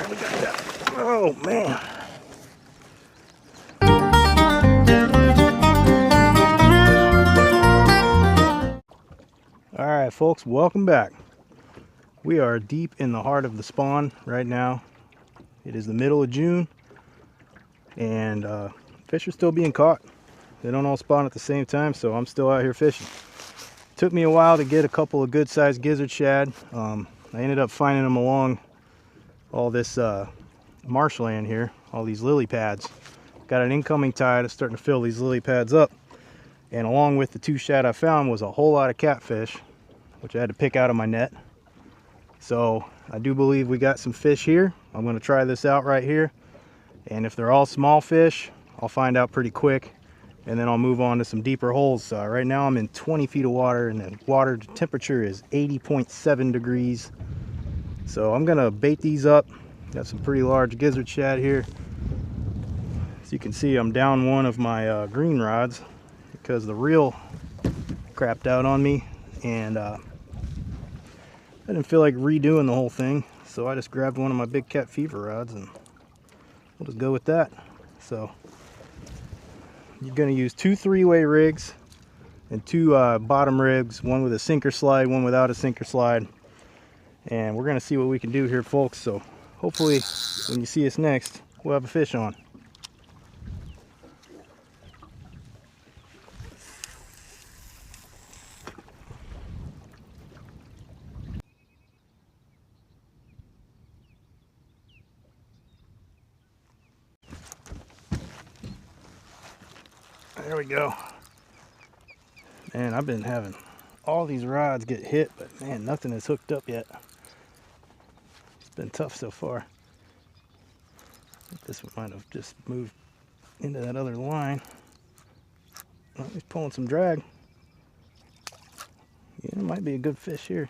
right, we got that. Oh man. All right, folks, welcome back. We are deep in the heart of the spawn right now. It is the middle of June, and fish are still being caught. They don't all spawn at the same time, so I'm still out here fishing. Took me a while to get a couple of good-sized gizzard shad. I ended up finding them along all this marshland here, all these lily pads. Got an incoming tide that's starting to fill these lily pads up, and along with the 2 shad I found was a whole lot of catfish, which I had to pick out of my net. So I do believe we got some fish here. I'm going to try this out right here, and if they're all small fish, I'll find out pretty quick, and then I'll move on to some deeper holes. Right now I'm in 20 feet of water, and the water temperature is 80.7 degrees. So I'm gonna bait these up. Got some pretty large gizzard shad here. As you can see, I'm down one of my green rods because the reel crapped out on me, and I didn't feel like redoing the whole thing, so I just grabbed one of my big cat fever rods, and we'll just go with that. So you're going to use 2 3-way rigs and 2 bottom rigs, one with a sinker slide, one without a sinker slide, and we're going to see what we can do here, folks. So hopefully when you see us next, we'll have a fish on. There we go. Man, I've been having all these rods get hit, but man, nothing is hooked up yet. It's been tough so far. I think this one might have just moved into that other line. Oh, he's pulling some drag. Yeah, it might be a good fish here.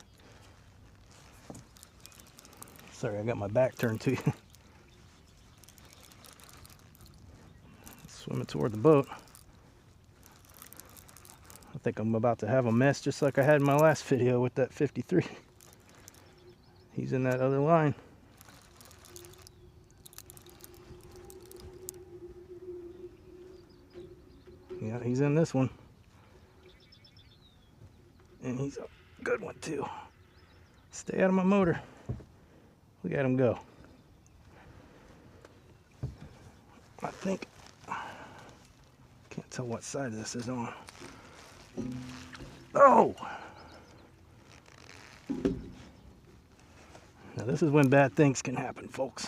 Sorry, I got my back turned to you. Swimming toward the boat. I think I'm about to have a mess just like I had in my last video with that 53. He's in that other line. Yeah, he's in this one. And he's a good one too. Stay out of my motor. Look at him go. I think, can't tell what side this is on. Oh! Now this is when bad things can happen, folks.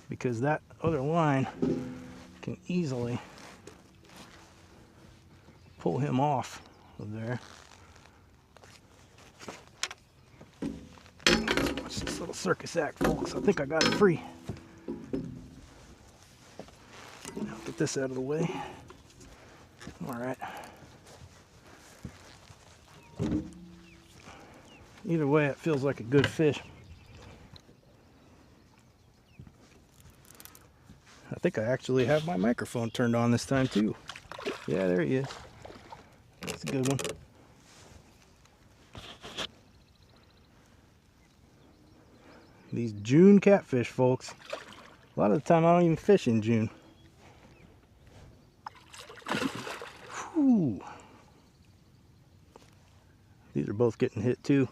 Because that other line can easily pull him off of there. Let's watch this little circus act, folks. I think I got it free. Now get this out of the way. Alright. Either way, it feels like a good fish. I think I actually have my microphone turned on this time too. Yeah, there he is. That's a good one. These June catfish, folks. A lot of the time I don't even fish in June. Whew. These are both getting hit too.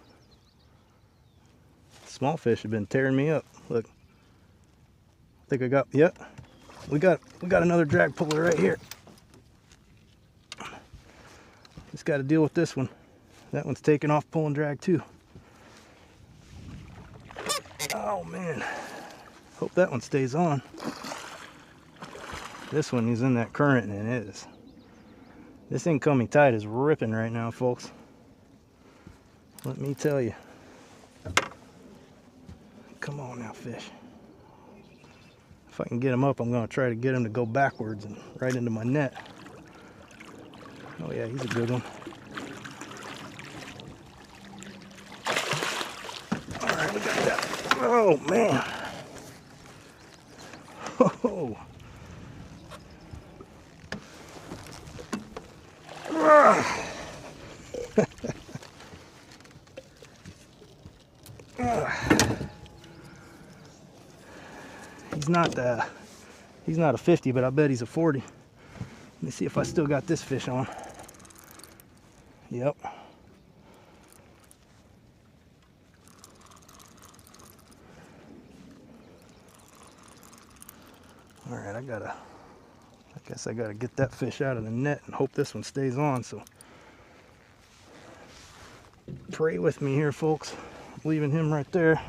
Small fish have been tearing me up. Look. I think I got, yep. We got another drag puller right here. Just got to deal with this one. That one's taking off pulling drag too. Oh man. Hope that one stays on. This one is in that current, and it is. This incoming tide is ripping right now, folks. Let me tell you. Come on now, fish. If I can get him up, I'm going to try to get him to go backwards and right into my net. Oh yeah, he's a good one. All right, we got that. Oh man. Oh. He's not a 50, but I bet he's a 40. Let me see if I still got this fish on. Yep. All right, I guess I gotta get that fish out of the net and hope this one stays on. So pray with me here, folks. I'm leaving him right there.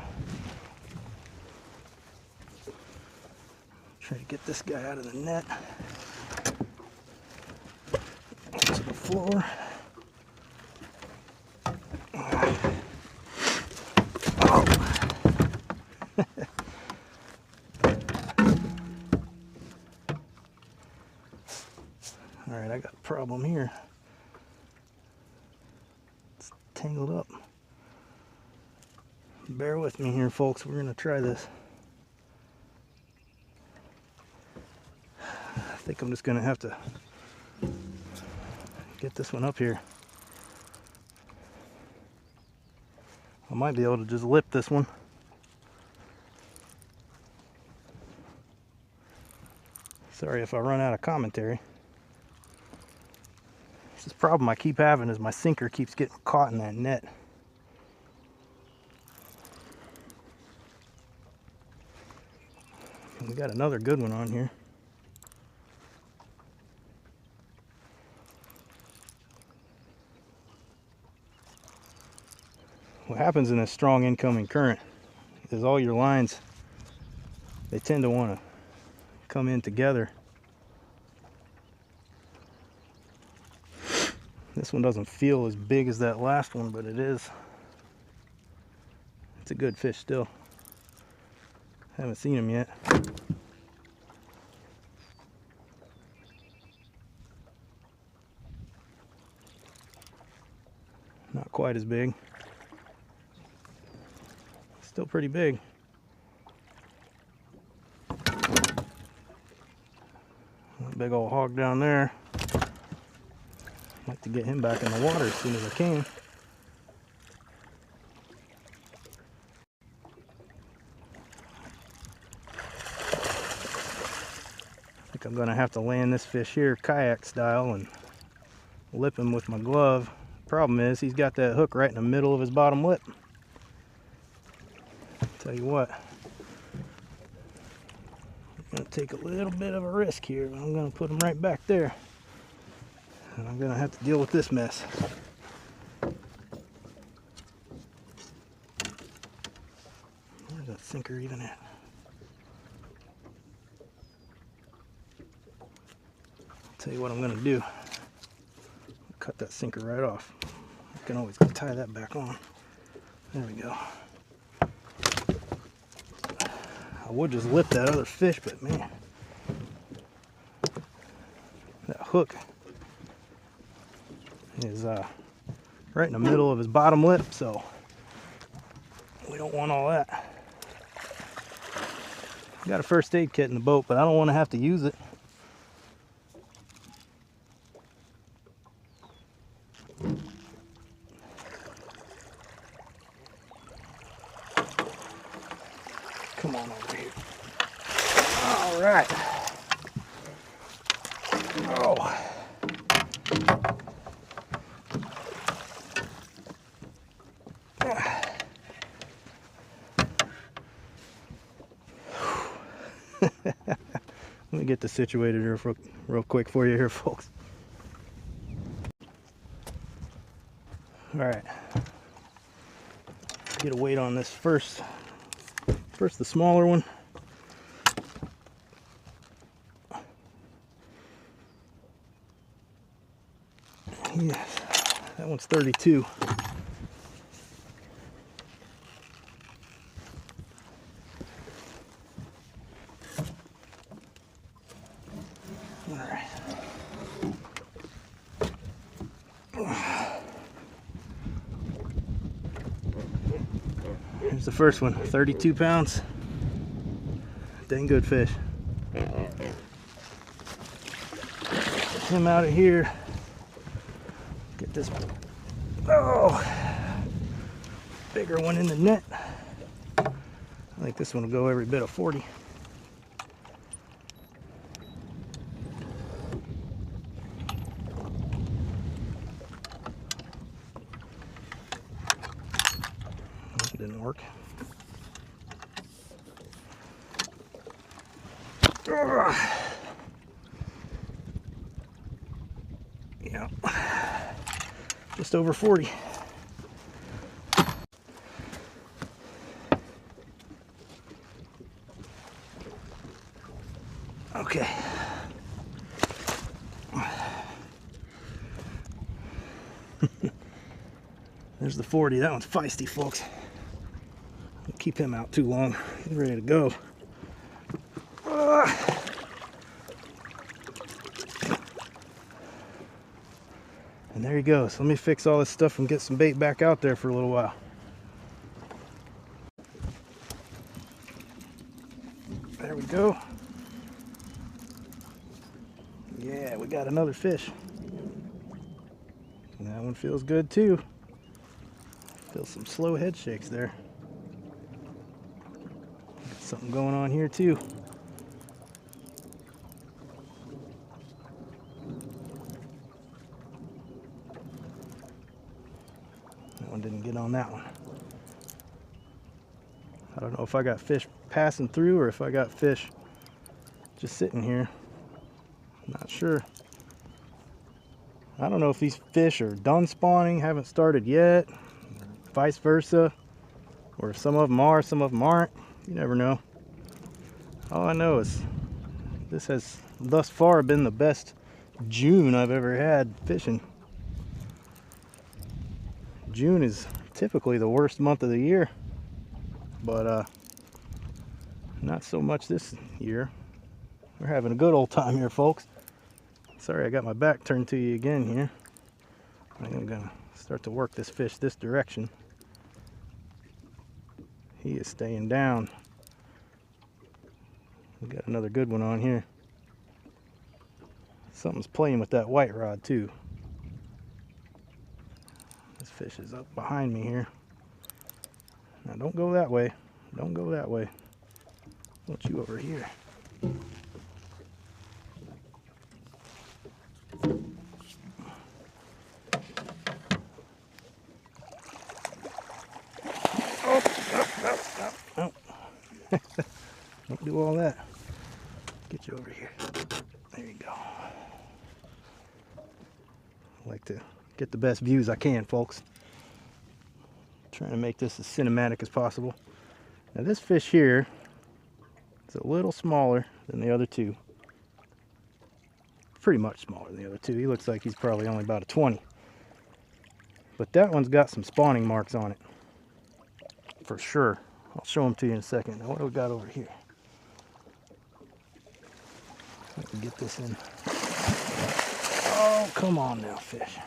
Try to get this guy out of the net. To the floor. Oh. All right, I got a problem here. It's tangled up. Bear with me here, folks. We're gonna try this. I think I'm just gonna have to get this one up here. I might be able to just lip this one. Sorry if I run out of commentary. This problem I keep having is my sinker keeps getting caught in that net. And we got another good one on here. What happens in a strong incoming current is all your lines, they tend to want to come in together. This one doesn't feel as big as that last one, but it is. It's a good fish still. Haven't seen him yet. Not quite as big. Still pretty big. Big old hog down there. I'd like to get him back in the water as soon as I can. I think I'm gonna have to land this fish here kayak style and lip him with my glove. Problem is, he's got that hook right in the middle of his bottom lip. Tell you what, I'm gonna take a little bit of a risk here, but I'm gonna put him right back there. And I'm gonna have to deal with this mess. Where's that sinker even at? I'll tell you what I'm gonna do. Cut that sinker right off. I can always tie that back on. There we go. I would just lip that other fish, but man, that hook is right in the middle of his bottom lip, so we don't want all that. Got a first aid kit in the boat, but I don't want to have to use it. Come on over here. All right. Oh. Let me get this situated here real quick for you here, folks. All right. Get a weight on this first. First, the smaller one. Yes, that one's 32. All right. Here's the first one, 32 pounds. Dang good fish. Get him out of here. Get this bigger one in the net. I think this one will go every bit of 40. didn't work. Yeah, just over 40. Okay. There's the 40. That one's feisty, folks. Don't keep him out too long. He's ready to go. And there he goes. Let me fix all this stuff and get some bait back out there for a little while. There we go. Yeah, we got another fish. And that one feels good too. Feel some slow head shakes there. Got something going on here too. That one didn't get on that one. I don't know if I got fish passing through or if I got fish just sitting here. Not sure. I don't know if these fish are done spawning, haven't started yet, vice versa, or if some of them are, some of them aren't. You never know. All I know is this has thus far been the best June I've ever had fishing. June is typically the worst month of the year, but not so much this year. We're having a good old time here, folks. Sorry I got my back turned to you again here. I'm gonna start to work this fish this direction. He is staying down. We got another good one on here. Something's playing with that white rod too. This fish is up behind me here. Now don't go that way. Don't go that way. I want you over here. Oh. Don't do all that. Get you over here. There you go. I like to get the best views I can, folks. Trying to make this as cinematic as possible. Now this fish here is a little smaller than the other two. Pretty much smaller than the other two. He looks like he's probably only about a 20. But that one's got some spawning marks on it. For sure. I'll show them to you in a second. Now what do we got over here? I can get this in. Oh, come on now, fish.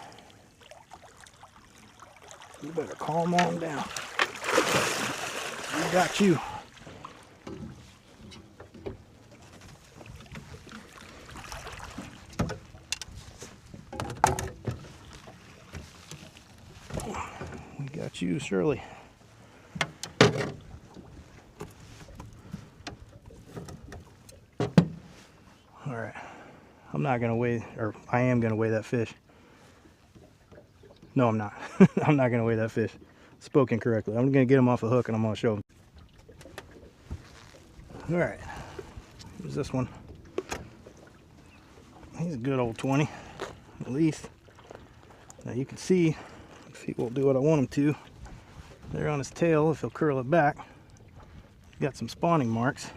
You better calm on down. We got you. We got you, Shirley. All right. I'm not gonna weigh, or I am gonna weigh that fish. No, I'm not. I'm not gonna weigh that fish. Spoke incorrectly. I'm gonna get him off the hook and I'm gonna show him. All right. Here's this one. He's a good old 20, at least. Now you can see if he will do what I want him to. There on his tail, if he'll curl it back, he's got some spawning marks.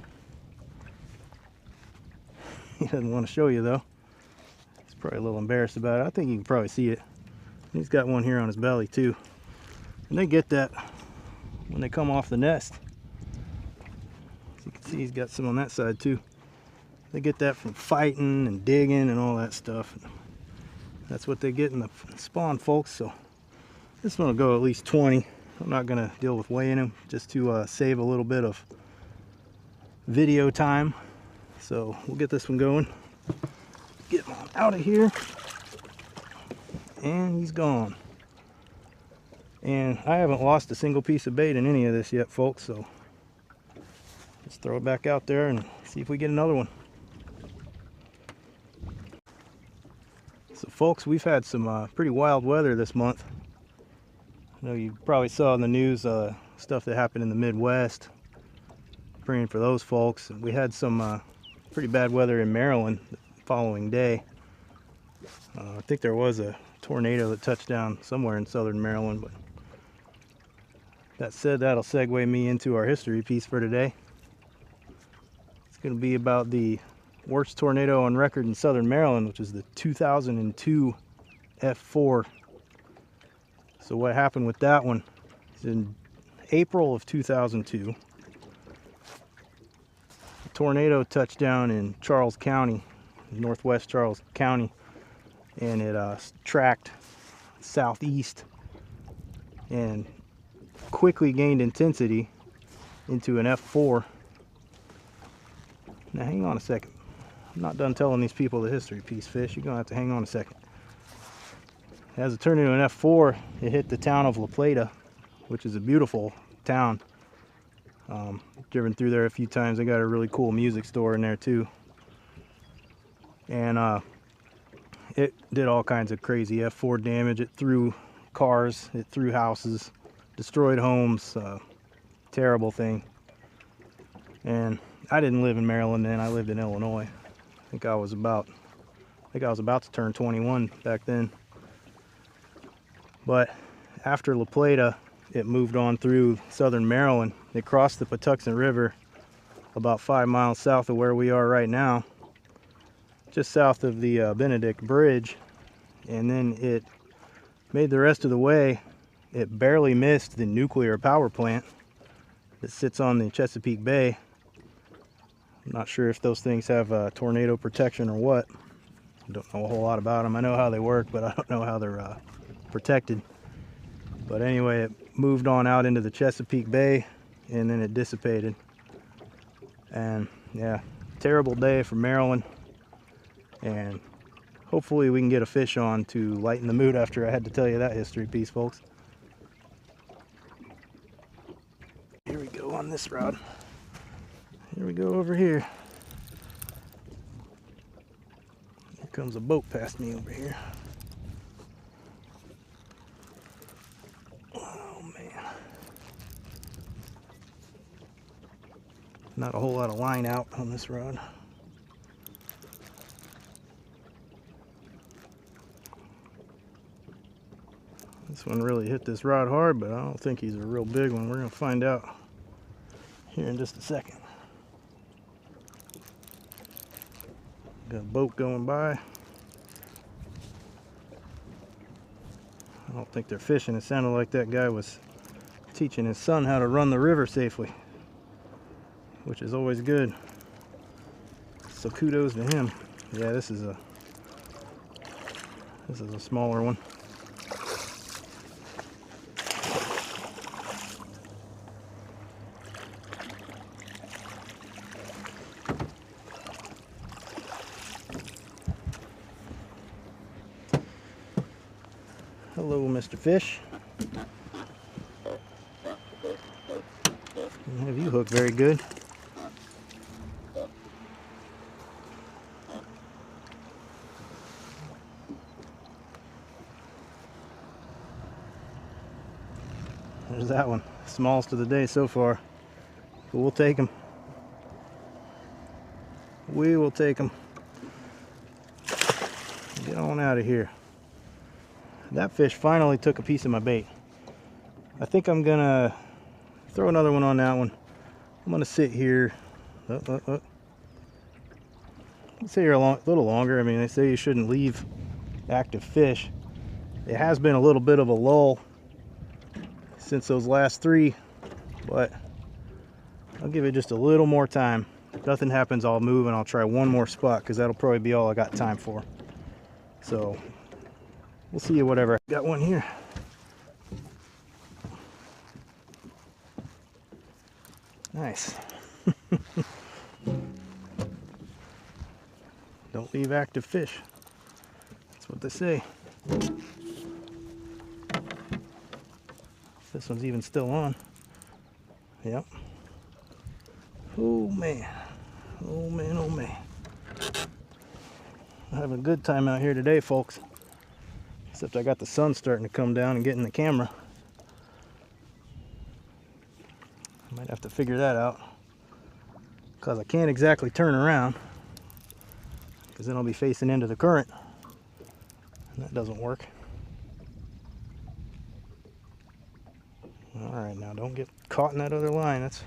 He doesn't want to show you though. He's probably a little embarrassed about it. I think you can probably see it. He's got one here on his belly too. And they get that when they come off the nest. As you can see, he's got some on that side too. They get that from fighting and digging and all that stuff. That's what they get in the spawn, folks. So this one will go at least 20. I'm not gonna deal with weighing him, just to save a little bit of video time. So we'll get this one going. Get him out of here. And he's gone. And I haven't lost a single piece of bait in any of this yet, folks. So let's throw it back out there and see if we get another one. So folks, we've had some pretty wild weather this month. I know you probably saw in the news stuff that happened in the Midwest. Praying for those folks. We had some pretty bad weather in Maryland the following day. I think there was a tornado that touched down somewhere in southern Maryland, but that said, that'll segue me into our history piece for today. It's going to be about the worst tornado on record in southern Maryland, which is the 2002 F4. So what happened with that one is in April of 2002, a tornado touched down in Charles County, northwest Charles County, and it tracked southeast and quickly gained intensity into an F4. Now hang on a second. I'm not done telling these people the history piece, Fish. You're gonna have to hang on a second. As it turned into an F4, it hit the town of La Plata, which is a beautiful town. Driven through there a few times. They got a really cool music store in there too. And it did all kinds of crazy F4 damage. It threw cars, it threw houses, destroyed homes. Terrible thing. And I didn't live in Maryland then. I lived in Illinois. I think I was about to turn 21 back then. But after La Plata, it moved on through southern Maryland. It crossed the Patuxent River about 5 miles south of where we are right now, just south of the Benedict Bridge, and then it made the rest of the way. It barely missed the nuclear power plant that sits on the Chesapeake Bay. I'm not sure if those things have tornado protection or what. I don't know a whole lot about them. I know how they work, but I don't know how they're protected. But anyway, it moved on out into the Chesapeake Bay, and then it dissipated. And yeah, terrible day for Maryland. And hopefully we can get a fish on to lighten the mood after I had to tell you that history piece, folks. Here we go on this rod. Here we go over here. Here comes a boat past me over here. Oh man. Not a whole lot of line out on this rod. This one really hit this rod hard, but I don't think he's a real big one. We're going to find out here in just a second. Got a boat going by. I don't think they're fishing. It sounded like that guy was teaching his son how to run the river safely, which is always good. So kudos to him. Yeah, this is a smaller one. Hello, Mr. Fish. Don't have you hooked very good. There's that one. Smallest of the day so far. But we'll take him. We will take him. Get on out of here. That fish finally took a piece of my bait. I think I'm gonna throw another one on that one. I'm gonna sit here. Let's sit here a little longer. I mean, they say you shouldn't leave active fish. It has been a little bit of a lull since those last three, but I'll give it just a little more time. If nothing happens, I'll move and I'll try one more spot, because that'll probably be all I got time for. So we'll see you whatever. Got one here. Nice. Don't leave active fish. That's what they say. This one's even still on. Yep. Oh man. Oh man, oh man. I'm having a good time out here today, folks. Except I got the sun starting to come down and get in the camera. Might have to figure that out, because I can't exactly turn around, because then I'll be facing into the current, and that doesn't work. Alright, now don't get caught in that other line. That's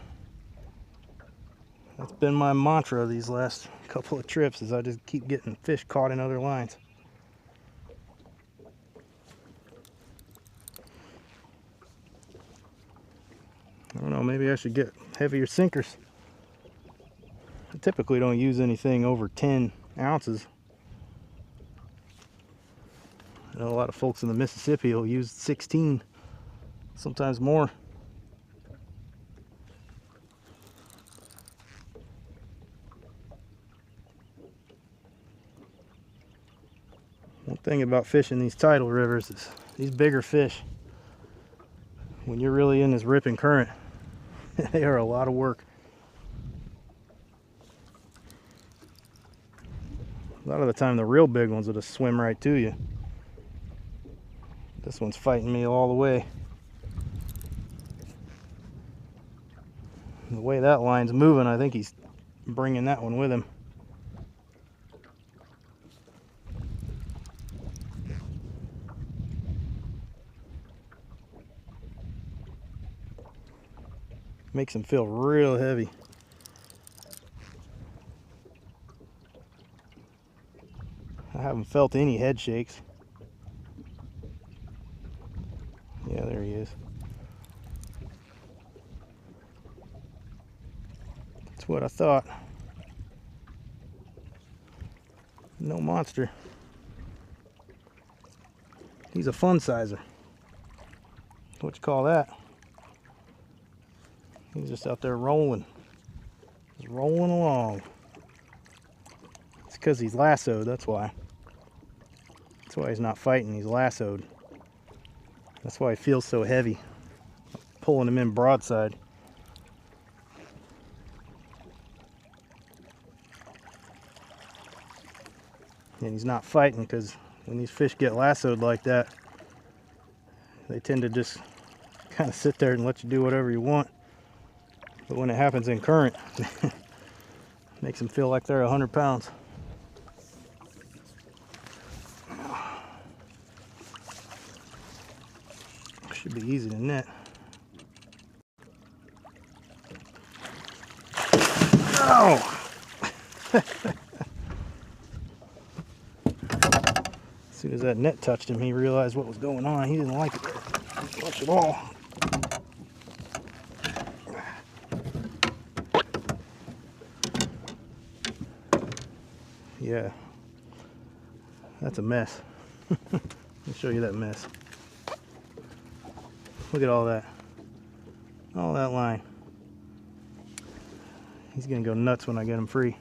been my mantra these last couple of trips, is I just keep getting fish caught in other lines. I don't know, maybe I should get heavier sinkers. I typically don't use anything over 10 ounces. I know a lot of folks in the Mississippi will use 16, sometimes more. One thing about fishing these tidal rivers is these bigger fish, when you're really in this ripping current, they are a lot of work. A lot of the time the real big ones will just swim right to you. This one's fighting me all the way. And the way that line's moving, I think he's bringing that one with him. Makes him feel real heavy. I haven't felt any head shakes. Yeah, there he is. That's what I thought. No monster. He's a fun sizer. What you call that? He's just out there rolling. Just rolling along. It's because he's lassoed, that's why. That's why he's not fighting, he's lassoed. That's why he feels so heavy. I'm pulling him in broadside. And he's not fighting, because when these fish get lassoed like that, they tend to just kind of sit there and let you do whatever you want. But when it happens in current, it makes them feel like they're 100 pounds. Should be easy to net. Oh! As soon as that net touched him, he realized what was going on. He didn't like it much at all. Yeah, that's a mess. Let me show you that mess. Look at all that line. He's gonna go nuts when I get him free.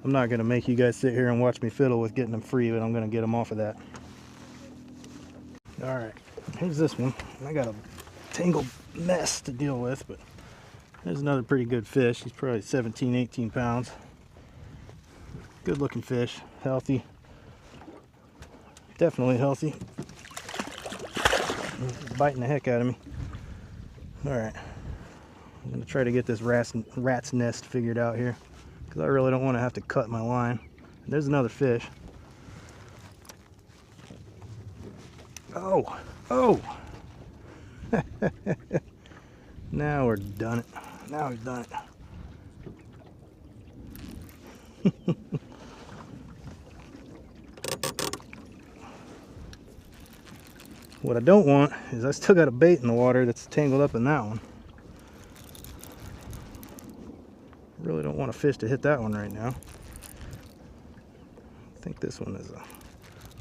I'm not gonna make you guys sit here and watch me fiddle with getting him free, but I'm gonna get him off of that. All right, here's this one. I got a tangled mess to deal with, but there's another pretty good fish. He's probably 17, 18 pounds. Good looking fish, healthy. Definitely healthy. He's biting the heck out of me. All right, I'm gonna try to get this rat's nest figured out here, because I really don't want to have to cut my line. And there's another fish. Oh, oh! Now we're done it. Now we've done it. What I don't want is I still got a bait in the water that's tangled up in that one. I really don't want a fish to hit that one right now. I think this one is a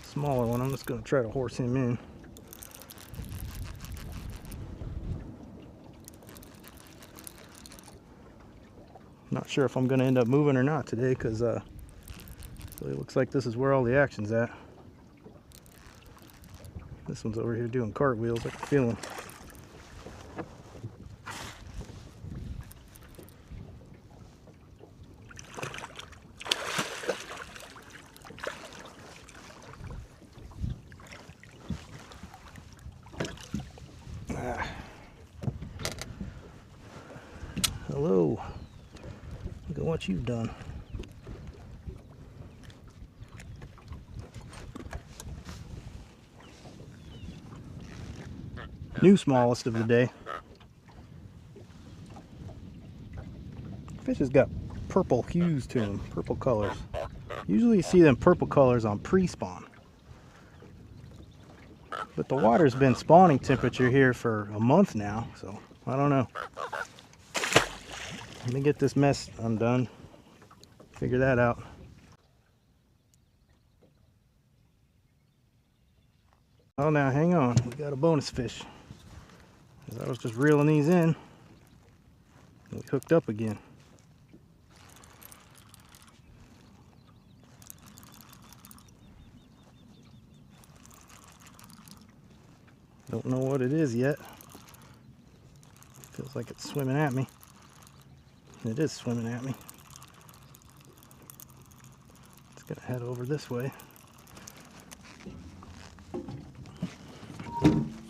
smaller one. I'm just going to try to horse him in. Not sure if I'm going to end up moving or not today, because it really looks like this is where all the action's at. This one's over here doing cartwheels. I can feel him. Hello. Look at what you've done. New smallest of the day. Fish has got purple hues to them, purple colors. Usually you see them purple colors on pre-spawn. But the water's been spawning temperature here for a month now, so I don't know. Let me get this mess undone. Figure that out. Oh, now hang on. We got a bonus fish. I was just reeling these in. We hooked up again. Don't know what it is yet. Feels like it's swimming at me. It is swimming at me. It's gonna head over this way.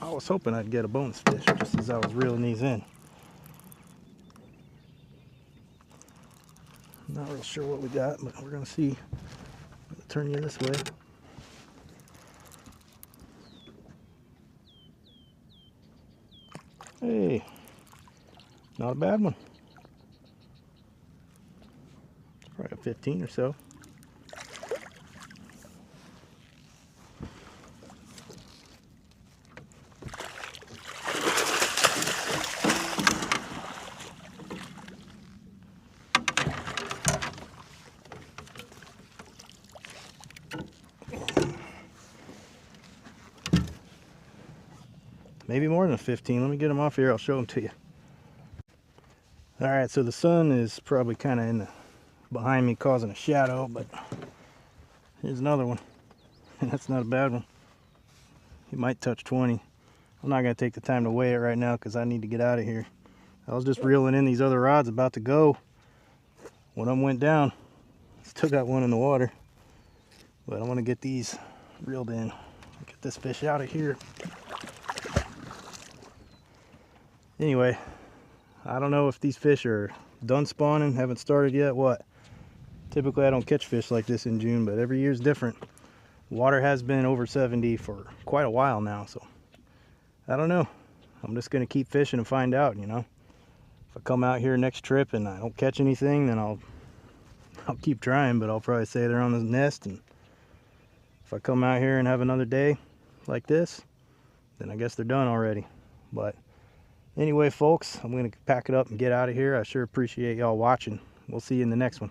I was hoping I'd get a bonus fish just as I was reeling these in. Not real sure what we got, but we're gonna see. I'm gonna turn you this way. Hey, not a bad one. It's probably a 15 or so. Maybe more than a 15. Let me get them off here. I'll show them to you. All right, so the sun is probably kind of behind me causing a shadow, but here's another one. That's not a bad one. He might touch 20. I'm not going to take the time to weigh it right now because I need to get out of here. I was just reeling in these other rods about to go. One of them went down. Still got one in the water. But I want to get these reeled in. Get this fish out of here. Anyway, I don't know if these fish are done spawning, haven't started yet, what. Typically I don't catch fish like this in June, but every year's different. Water has been over 70 for quite a while now, so I don't know. I'm just going to keep fishing and find out, you know. If I come out here next trip and I don't catch anything, then I'll keep trying, but I'll probably say they're on the nest. And if I come out here and have another day like this, then I guess they're done already. But anyway, folks, I'm going to pack it up and get out of here. I sure appreciate y'all watching. We'll see you in the next one.